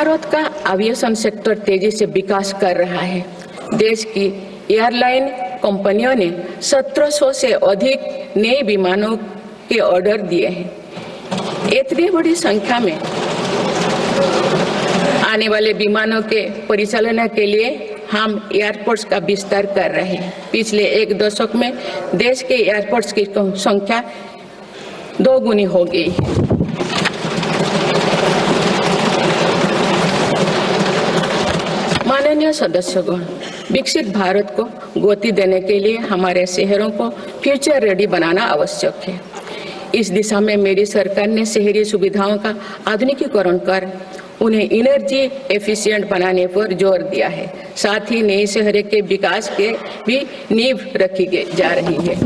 भारत का aviation sector तेजी से विकास कर रहा है। देश की एयरलाइन कंपनियों ने 1700 से अधिक नए विमानों के ऑर्डर दिए हैं। इतनी बड़ी संख्या में आने वाले विमानों के परिचालन के लिए हम एयरपोर्ट्स का विस्तार कर रहे हैं। पिछले एक दशक में देश के एयरपोर्ट्स की संख्या 2 गुनी हो गई है। माननीय सदस्यगण, विकसित भारत को गति देने के लिए हमारे शहरों को फ्यूचर रेडी बनाना आवश्यक है। इस दिशा में मेरी सरकार ने शहरी सुविधाओं का आधुनिकीकरण कर उन्हें एनर्जी एफिशिएंट बनाने पर जोर दिया है। साथ ही नए शहर के विकास के भी नींव रखी जा रही है।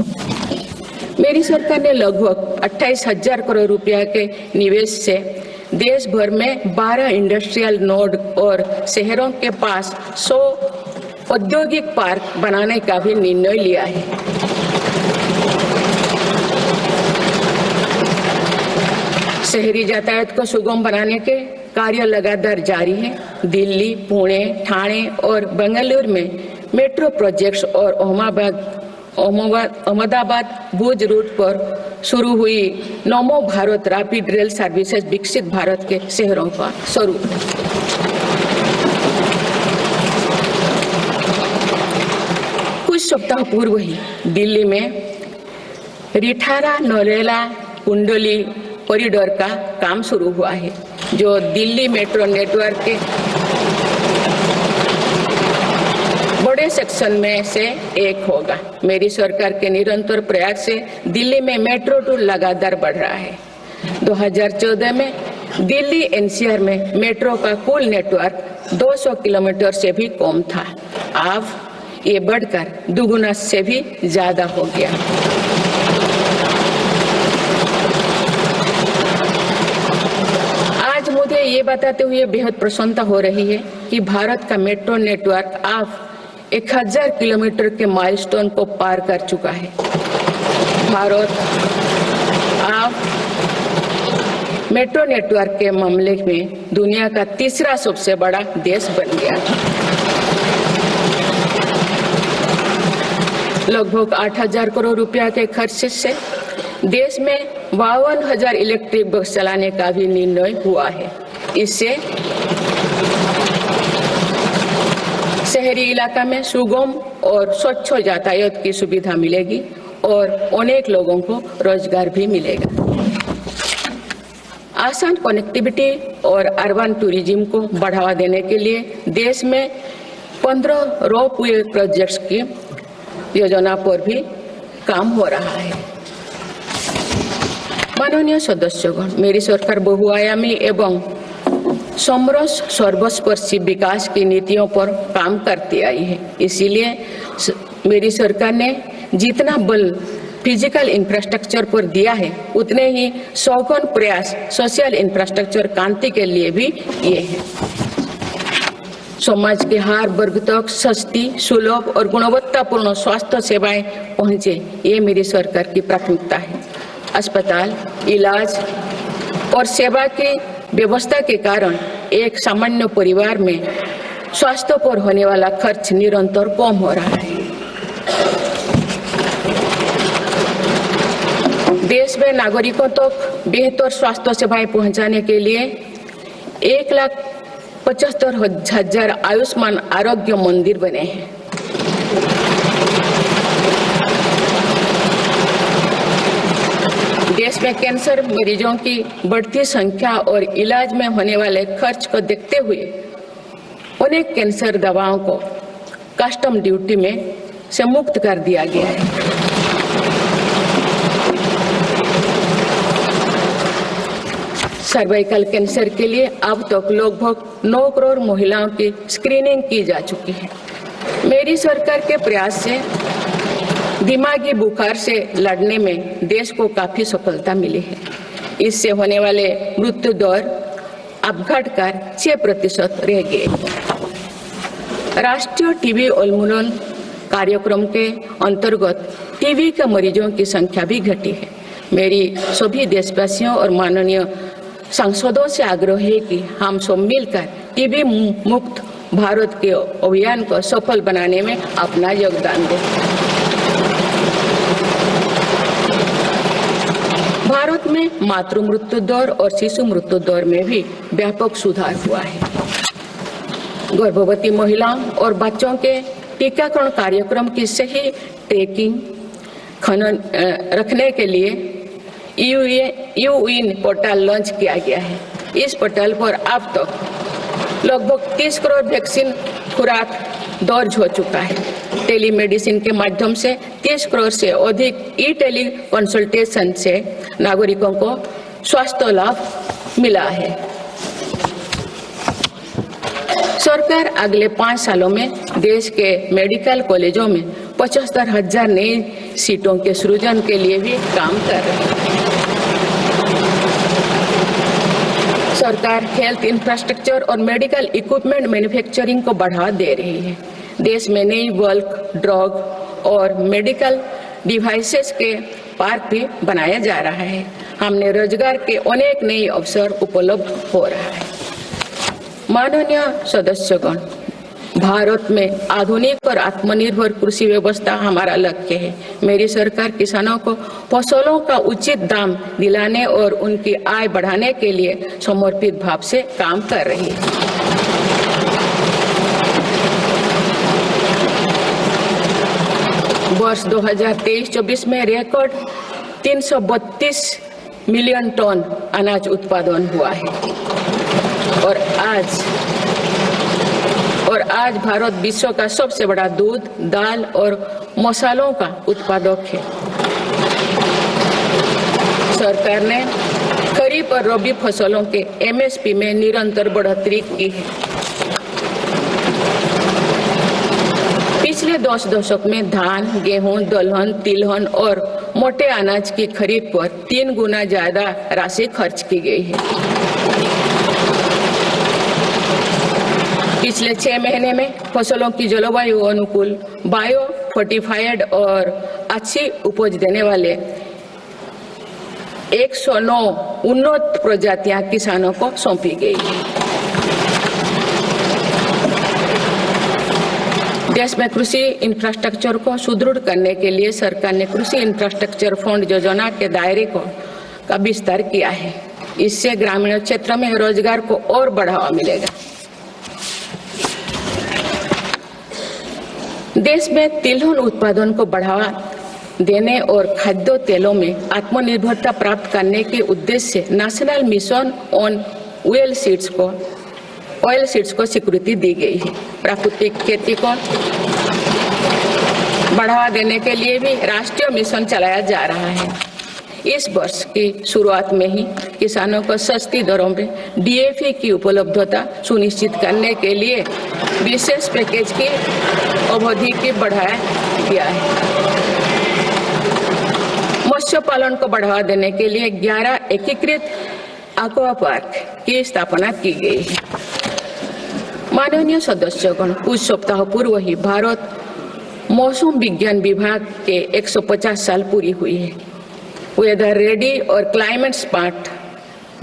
मेरी सरकार ने लगभग 28,000 करोड़ रुपया के निवेश से देश भर में 12 इंडस्ट्रियल नोड और शहरों के पास 100 औद्योगिक पार्क बनाने का भी निर्णय लिया है। शहरी यातायात को सुगम बनाने के कार्य लगातार जारी है। दिल्ली, पुणे, ठाणे और बेंगलुरु में मेट्रो प्रोजेक्ट्स और अहमदाबाद भुज रूट पर शुरू हुई नमो भारत रैपिड रेल सर्विसेज विकसित भारत के शहरों का स्वरूप है। कुछ सप्ताह पूर्व ही दिल्ली में रिठारा नरेला कुंडली कॉरिडोर का काम शुरू हुआ है, जो दिल्ली मेट्रो नेटवर्क के बड़े सेक्शन में से एक होगा। मेरी सरकार के निरंतर प्रयास से दिल्ली में मेट्रो टूर लगातार बढ़ रहा है। 2014 में दिल्ली एनसीआर में मेट्रो का कुल नेटवर्क 200 किलोमीटर से भी कम था। अब ये बढ़कर दुगुना से भी ज्यादा हो गया। आज मुझे ये बताते हुए बेहद प्रसन्नता हो रही है कि भारत का मेट्रो नेटवर्क अब 1000 किलोमीटर के माइलस्टोन को पार कर चुका है। भारत अब मेट्रो नेटवर्क के मामले में दुनिया का तीसरा सबसे बड़ा देश बन गया। लगभग 8,000 करोड़ रुपया के खर्च से देश में 52,000 इलेक्ट्रिक बस चलाने का भी निर्णय हुआ है। इससे शहरी इलाका में सुगम और स्वच्छ यातायात की सुविधा मिलेगी और अनेक लोगों को रोजगार भी मिलेगा। आसान कनेक्टिविटी और अर्बन टूरिज्म को बढ़ावा देने के लिए देश में 15 रोपवे प्रोजेक्ट्स की योजना पर भी काम हो रहा है। माननीय सदस्यगण, मेरी सरकार बहुआयामी एवं समरस सर्वस्पर्शी विकास की नीतियों पर काम करती आई है। इसीलिए मेरी सरकार ने जितना बल फिजिकल इंफ्रास्ट्रक्चर पर दिया है, उतने ही सौगन प्रयास सोशल इंफ्रास्ट्रक्चर क्रांति के लिए भी किए हैं। समाज के हर वर्ग तक सस्ती, सुलभ और गुणवत्तापूर्ण स्वास्थ्य सेवाएं पहुंचे, ये मेरी सरकार की प्राथमिकता है। अस्पताल, इलाज और सेवा की व्यवस्था के कारण एक सामान्य परिवार में स्वास्थ्य पर होने वाला खर्च निरंतर कम हो रहा है। देश में नागरिकों तक बेहतर स्वास्थ्य सेवाएं पहुंचाने के लिए 1,75,000 आयुष्मान आरोग्य मंदिर बने हैं। देश में कैंसर मरीजों की बढ़ती संख्या और इलाज में होने वाले खर्च को देखते हुए अनेक कैंसर दवाओं को कस्टम ड्यूटी में से मुक्त कर दिया गया है। सर्वाइकल कैंसर के लिए अब तक लगभग 9 करोड़ महिलाओं की स्क्रीनिंग की जा चुकी है। मेरी सरकार के प्रयास से दिमागी बुखार से लड़ने में देश को काफी सफलता मिली है। इससे होने वाले मृत्यु दर अब घटकर 6% रह गए। राष्ट्रीय टीबी उन्मूलन कार्यक्रम के अंतर्गत टीबी के मरीजों की संख्या भी घटी है। मेरी सभी देशवासियों और माननीय सांसदों से आग्रह है कि हम सब मिलकर टीबी मुक्त भारत के अभियान को सफल बनाने में अपना योगदान दें। भारत में मातृ मृत्यु दर और शिशु मृत्यु दर में भी व्यापक सुधार हुआ है। गर्भवती महिलाओं और बच्चों के टीकाकरण कार्यक्रम की सही ट्रैकिंग रखने के लिए यूइन पोर्टल लॉन्च किया गया है। इस पोर्टल पर अब तक लगभग 30 करोड़ वैक्सीन खुराक दर्ज हो चुका है। टेलीमेडिसिन के माध्यम से 30 करोड़ से अधिक ई टेली कंसल्टेशन से नागरिकों को स्वास्थ्य लाभ मिला है। सरकार अगले 5 सालों में देश के मेडिकल कॉलेजों में 75,000 नई सीटों के सृजन के लिए भी काम कर रही है। सरकार हेल्थ इंफ्रास्ट्रक्चर और मेडिकल इक्विपमेंट मैन्युफैक्चरिंग को बढ़ावा दे रही है। देश में नई बल्क ड्रग और मेडिकल डिवाइसेस के पार्क भी बनाया जा रहा है। हमने रोजगार के अनेक नए अवसर उपलब्ध हो रहा है। माननीय सदस्यगण, भारत में आधुनिक और आत्मनिर्भर कृषि व्यवस्था हमारा लक्ष्य है। मेरी सरकार किसानों को फसलों का उचित दाम दिलाने और उनकी आय बढ़ाने के लिए समर्पित भाव से काम कर रही है। वर्ष 2023-24 में रिकॉर्ड 332 मिलियन टन अनाज उत्पादन हुआ है और आज भारत विश्व का सबसे बड़ा दूध, दाल और मसालों का उत्पादक है। सरकार ने खरीफ और रबी फसलों के एमएसपी में निरंतर बढ़ोतरी की है। पिछले 10 दशक में धान, गेहूं, दलहन, तिलहन और मोटे अनाज की खरीद पर 3 गुना ज्यादा राशि खर्च की गई है। पिछले 6 महीने में फसलों की जलवायु अनुकूल, बायो फोर्टिफाइड और अच्छी उपज देने वाले 109 उन्नत प्रजातियां किसानों को सौंपी गई है। देश में कृषि इंफ्रास्ट्रक्चर को सुदृढ़ करने के लिए सरकार ने कृषि इंफ्रास्ट्रक्चर फंड योजना के दायरे का विस्तार किया है। इससे ग्रामीण क्षेत्र में रोजगार को और बढ़ावा मिलेगा। देश में तिलहन उत्पादन को बढ़ावा देने और खाद्य तेलों में आत्मनिर्भरता प्राप्त करने के उद्देश्य से national mission on oil seeds को स्वीकृति दी गई है। प्राकृतिक खेती को बढ़ावा देने के लिए भी राष्ट्रीय मिशन चलाया जा रहा है। इस वर्ष की शुरुआत में ही किसानों को सस्ती दरों में डीएपी की उपलब्धता सुनिश्चित करने के लिए विशेष पैकेज की अवधि की बढ़ाया गया है। मत्स्य पालन को बढ़ावा देने के लिए 11 एकीकृत एक्वा पार्क की स्थापना की गई है। माननीय सदस्यगण, कुछ सप्ताह पूर्व ही भारत मौसम विज्ञान विभाग के 150 साल पूरी हुई है। वेदर रेडी और क्लाइमेट स्मार्ट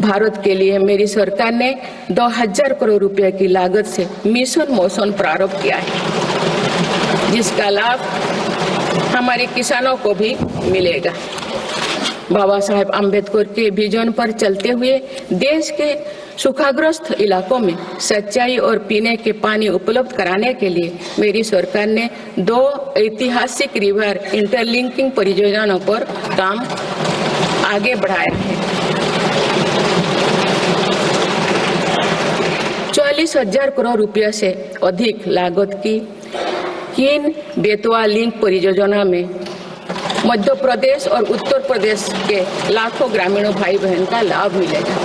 भारत के लिए मेरी सरकार ने 2000 करोड़ रुपए की लागत से मिशन मौसम प्रारंभ किया है, जिसका लाभ हमारे किसानों को भी मिलेगा। बाबा साहेब अम्बेडकर के विजन पर चलते हुए देश के सूखाग्रस्त इलाकों में सिंचाई और पीने के पानी उपलब्ध कराने के लिए मेरी सरकार ने 2 ऐतिहासिक रिवर इंटरलिंकिंग परियोजनाओं पर काम आगे बढ़ाया है। 44,000 करोड़ रुपये से अधिक लागत की किन बेतवा लिंक परियोजना में मध्य प्रदेश और उत्तर प्रदेश के लाखों ग्रामीणों भाई बहन का लाभ मिलेगा।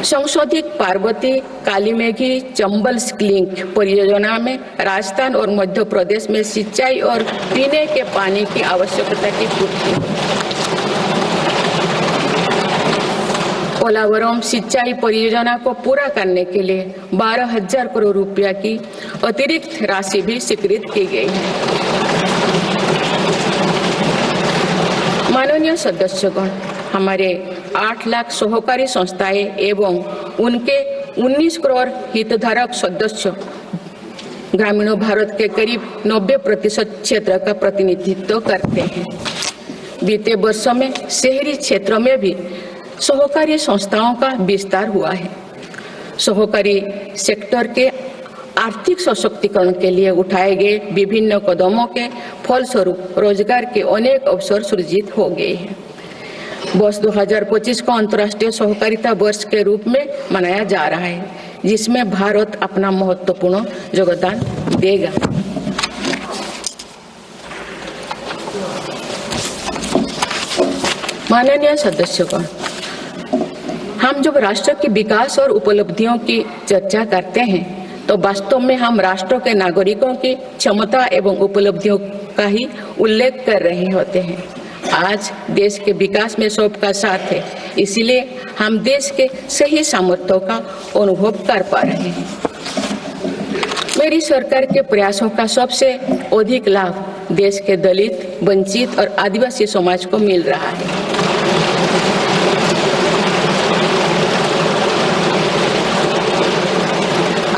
संशोधित पार्वती कालीमेघी चंबल लिंक परियोजना में राजस्थान और मध्य प्रदेश में सिंचाई और पीने के पानी की आवश्यकता की पूर्ति। पोलावरम सिंचाई परियोजना को पूरा करने के लिए 12,000 करोड़ रुपया की अतिरिक्त राशि भी स्वीकृत की गई है। माननीय सदस्यगण, हमारे 8 लाख सहकारी संस्थाएं एवं उनके 19 करोड़ हितधारक सदस्य ग्रामीण भारत के करीब 90% क्षेत्र का प्रतिनिधित्व करते हैं। बीते वर्षों में शहरी क्षेत्रों में भी सहकारी संस्थाओं का विस्तार हुआ है। सहकारी सेक्टर के आर्थिक सशक्तिकरण के लिए उठाए गए विभिन्न कदमों के फलस्वरूप रोजगार के अनेक अवसर सृजित हो गए हैं। वर्ष 2025 को अंतर्राष्ट्रीय सहकारिता वर्ष के रूप में मनाया जा रहा है, जिसमें भारत अपना महत्वपूर्ण योगदान देगा। माननीय सदस्यगण, हम जब राष्ट्र के विकास और उपलब्धियों की चर्चा करते हैं तो वास्तव में हम राष्ट्र के नागरिकों की क्षमता एवं उपलब्धियों का ही उल्लेख कर रहे होते हैं। आज देश के विकास में सबका साथ है, इसलिए हम देश के सही सामर्थ्यों का अनुभव कर पा रहे हैं। मेरी सरकार के प्रयासों का सबसे अधिक लाभ देश के दलित, वंचित और आदिवासी समाज को मिल रहा है।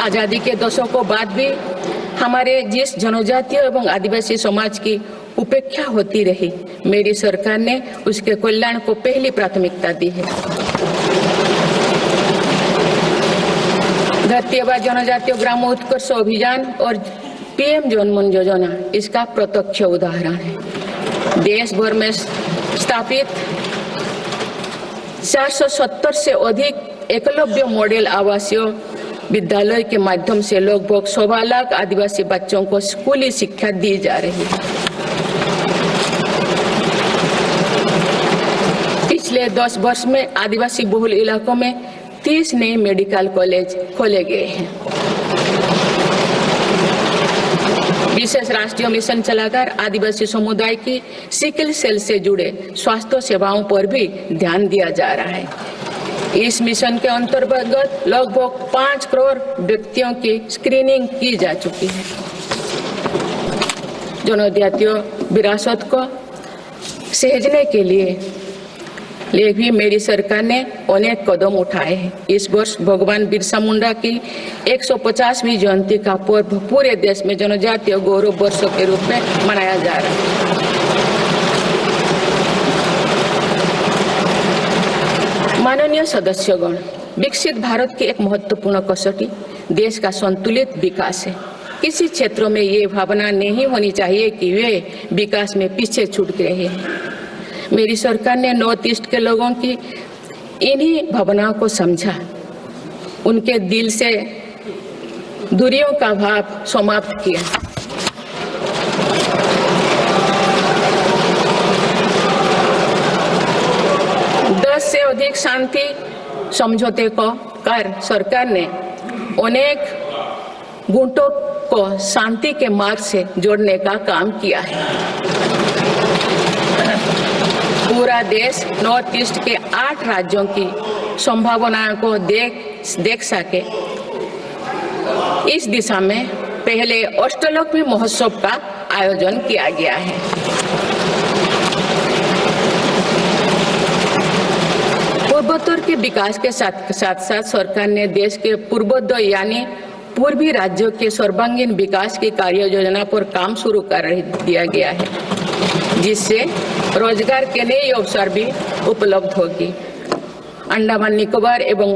आजादी के दशकों बाद भी हमारे जिस जनजातीय एवं आदिवासी समाज की उपेक्षा होती रही, मेरी सरकार ने उसके कल्याण को पहली प्राथमिकता दी है। धरती आबा जनजातीय ग्राम उत्कर्ष अभियान और पीएम जनमन योजना इसका प्रत्यक्ष उदाहरण है। देश भर में स्थापित 470 से अधिक एकलव्य मॉडल आवासीय विद्यालय के माध्यम से लगभग 1.25 लाख आदिवासी बच्चों को स्कूली शिक्षा दी जा रही है। पिछले 10 वर्ष में आदिवासी बहुल इलाकों में 30 नए मेडिकल कॉलेज खोले गए हैं। विशेष राष्ट्रीय मिशन चलाकर आदिवासी समुदाय की सिकल सेल से जुड़े स्वास्थ्य सेवाओं पर भी ध्यान दिया जा रहा है। इस मिशन के अंतर्गत लगभग 5 करोड़ व्यक्तियों की स्क्रीनिंग की जा चुकी है। जनजातीय विरासत को सहेजने के लिए भी मेरी सरकार ने अनेक कदम उठाए हैं। इस वर्ष भगवान बिरसा मुंडा की 150वीं जयंती का पर्व पूरे देश में जनजातीय गौरव वर्ष के रूप में मनाया जा रहा है। माननीय सदस्यगण, विकसित भारत की एक महत्वपूर्ण कसौटी देश का संतुलित विकास है। किसी क्षेत्रों में ये भावना नहीं होनी चाहिए कि वे विकास में पीछे छूट गए हैं। मेरी सरकार ने नॉर्थ ईस्ट के लोगों की इन्हीं भावनाओं को समझा, उनके दिल से दूरियों का भाव समाप्त किया। से अधिक शांति समझौते को कर सरकार ने अनेक गुटों को शांति के मार्ग से जोड़ने का काम किया है। पूरा देश नॉर्थ ईस्ट के 8 राज्यों की संभावनाओं को देख सके, इस दिशा में पहले अष्टलोक महोत्सव का आयोजन किया गया है। पूर्वोत्तर के विकास के साथ साथ सरकार ने देश के पूर्वोत्तर यानी पूर्वी राज्यों के सर्वांगीण विकास की कार्य योजना पर काम शुरू कर दिया गया है, जिससे रोजगार के नए अवसर भी उपलब्ध होगी। अंडमान निकोबार एवं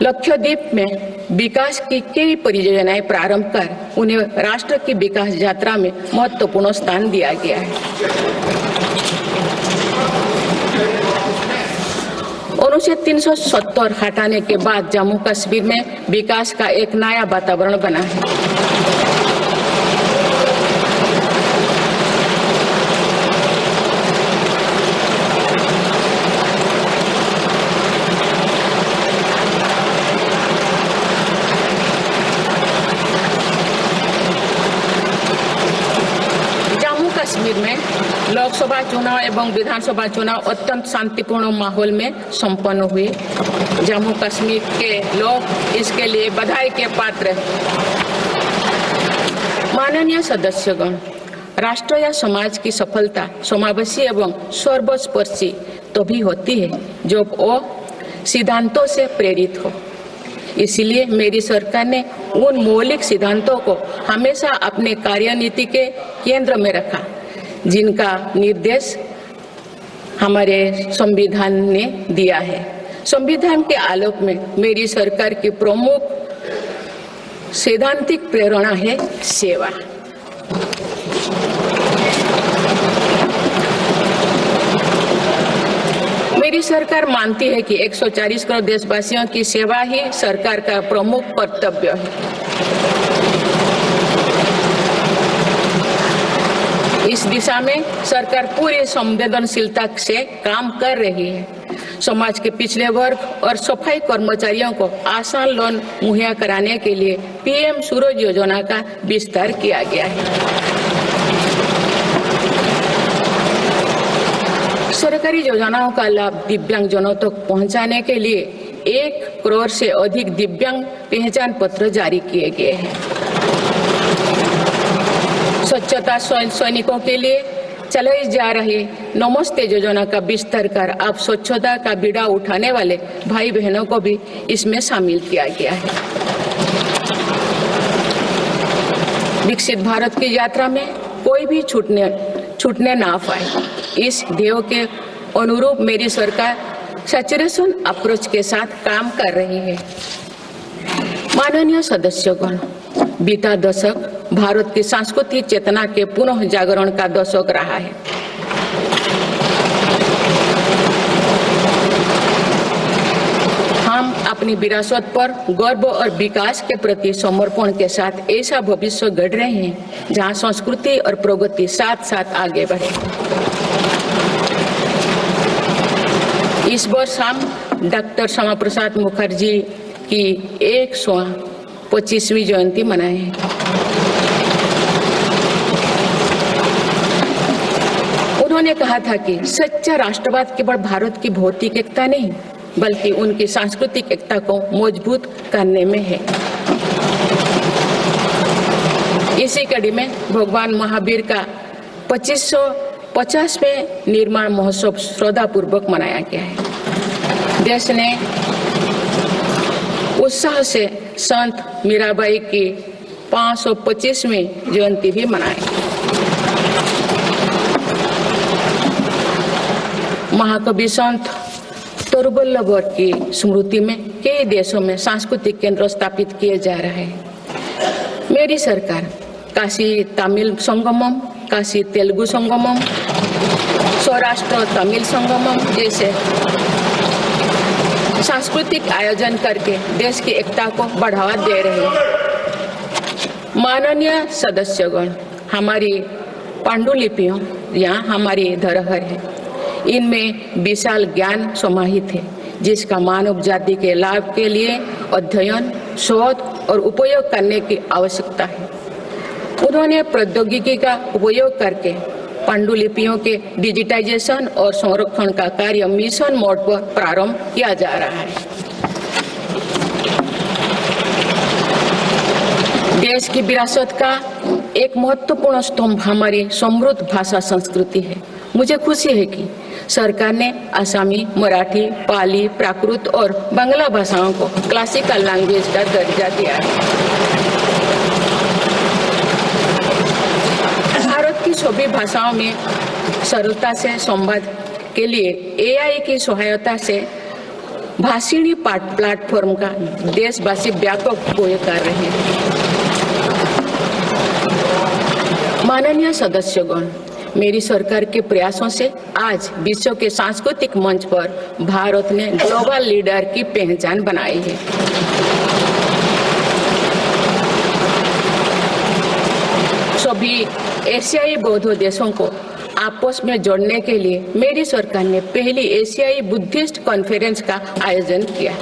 लक्षद्वीप में विकास की कई परियोजनाएं प्रारंभ कर उन्हें राष्ट्र की विकास यात्रा में महत्वपूर्ण स्थान दिया गया है। अनुच्छेद 370 हटाने के बाद जम्मू कश्मीर में विकास का एक नया वातावरण बना है। कश्मीर में लोकसभा चुनाव एवं विधानसभा चुनाव अत्यंत शांतिपूर्ण माहौल में संपन्न हुए। जम्मू कश्मीर के लोग इसके लिए बधाई के पात्र हैं। माननीय सदस्यगण, राष्ट्र या समाज की सफलता समावेशी एवं सर्वस्पर्शी तभी होती है जब वो सिद्धांतों से प्रेरित हो। इसलिए मेरी सरकार ने उन मौलिक सिद्धांतों को हमेशा अपने कार्यनीति के केंद्र में रखा, जिनका निर्देश हमारे संविधान ने दिया है। संविधान के आलोक में मेरी सरकार की प्रमुख सैद्धांतिक प्रेरणा है सेवा। मेरी सरकार मानती है कि 140 करोड़ देशवासियों की सेवा ही सरकार का प्रमुख कर्तव्य है। इस दिशा में सरकार पूरी संवेदनशीलता से काम कर रही है। समाज के पिछड़े वर्ग और सफाई कर्मचारियों को आसान लोन मुहैया कराने के लिए पीएम सूरज योजना का विस्तार किया गया है। सरकारी योजनाओं का लाभ दिव्यांगजनों तक पहुंचाने के लिए 1 करोड़ से अधिक दिव्यांग पहचान पत्र जारी किए गए हैं। स्वच्छता सैनिकों के लिए चलाई जा रही नमस्ते योजना का विस्तार कर अब स्वच्छता का बीड़ा उठाने वाले भाई बहनों को भी इसमें शामिल किया गया है। विकसित भारत की यात्रा में कोई भी छूटने ना पाए, इस ध्येय के अनुरूप मेरी सरकार सैचुरेशन अप्रोच के साथ काम कर रही है। माननीय सदस्यगण, बीता दशक भारत की सांस्कृतिक चेतना के पुनः जागरण का दशक रहा है। हम अपनी विरासत पर गर्व और विकास के प्रति समर्पण के साथ ऐसा भविष्य गढ़ रहे हैं जहां संस्कृति और प्रगति साथ साथ आगे बढ़े। इस वर्ष हम डॉक्टर श्यामा प्रसाद मुखर्जी की 125वीं जयंती मनाए हैं। उन्होंने कहा था कि सच्चा राष्ट्रवाद केवल भारत की भौतिक एकता नहीं, बल्कि उनकी सांस्कृतिक एकता को मजबूत करने में है। इसी कड़ी में भगवान महावीर का 2550वें निर्माण महोत्सव श्रद्धापूर्वक मनाया गया है। देश ने उत्साह से संत मीराबाई की 525वीं जयंती भी मनाई। महाकवि संत तरुवल्लभ की स्मृति में कई देशों में सांस्कृतिक केंद्र स्थापित किए जा रहे हैं। मेरी सरकार काशी तमिल संगमम, काशी तेलुगु संगमम, सौराष्ट्र तमिल संगमम जैसे सांस्कृतिक आयोजन करके देश की एकता को बढ़ावा दे रही है। माननीय सदस्यगण, हमारी पांडुलिपियां यहाँ हमारी धरोहर है। इनमें विशाल ज्ञान समाहित है, जिसका मानव जाति के लाभ के लिए अध्ययन, शोध और उपयोग करने की आवश्यकता है। उन्होंने प्रौद्योगिकी का उपयोग करके पांडुलिपियों के डिजिटाइजेशन और संरक्षण का कार्य मिशन मोड पर प्रारंभ किया जा रहा है। देश की विरासत का एक महत्वपूर्ण स्तंभ हमारी समृद्ध भाषा संस्कृति है। मुझे खुशी है कि सरकार ने असमी, मराठी, पाली, प्राकृत और बांग्ला भाषाओं को क्लासिकल लैंग्वेज का दर्जा दिया है। भारत की सभी भाषाओं में सरलता से संवाद के लिए एआई की सहायता से भाषिणी प्लेटफॉर्म का देशवासी व्यापक उपयोग कर रहे हैं। माननीय सदस्यगण, मेरी सरकार के प्रयासों से आज विश्व के सांस्कृतिक मंच पर भारत ने ग्लोबल लीडर की पहचान बनाई है। सभी एशियाई बौद्ध देशों को आपस में जोड़ने के लिए मेरी सरकार ने पहली एशियाई बुद्धिस्ट कॉन्फ्रेंस का आयोजन किया।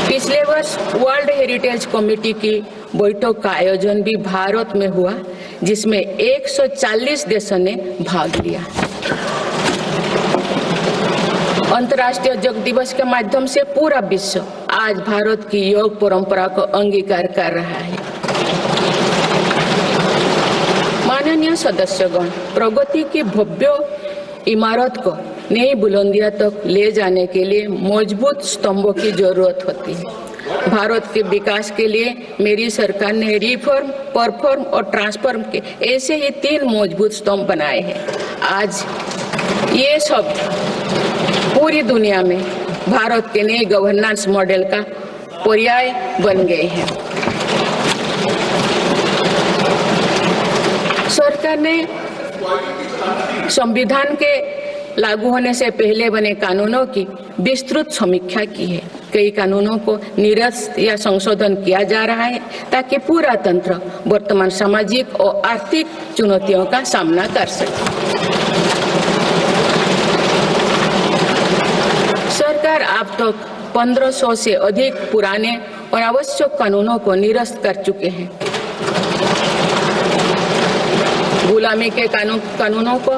पिछले वर्ष वर्ल्ड हेरिटेज कमेटी की बैठक का आयोजन भी भारत में हुआ, जिसमें 140 देशों ने भाग लिया। अंतर्राष्ट्रीय योग दिवस के माध्यम से पूरा विश्व आज भारत की योग परंपरा को अंगीकार कर रहा है। माननीय सदस्यगण, प्रगति की भव्य इमारत को नई बुलंदियों तक ले जाने के लिए मजबूत स्तंभों की जरूरत होती है। भारत के विकास के लिए मेरी सरकार ने रिफॉर्म, परफॉर्म और ट्रांसफॉर्म के ऐसे ही 3 मजबूत स्तंभ बनाए हैं। आज ये सब पूरी दुनिया में भारत के नए गवर्नेंस मॉडल का पर्याय बन गए हैं। सरकार ने संविधान के लागू होने से पहले बने कानूनों की विस्तृत समीक्षा की है। कई कानूनों को निरस्त या संशोधन किया जा रहा है ताकि पूरा तंत्र वर्तमान सामाजिक और आर्थिक चुनौतियों का सामना कर सके। सरकार अब तक 1500 से अधिक पुराने और आवश्यक कानूनों को निरस्त कर चुके हैं। गुलामी के कानूनों को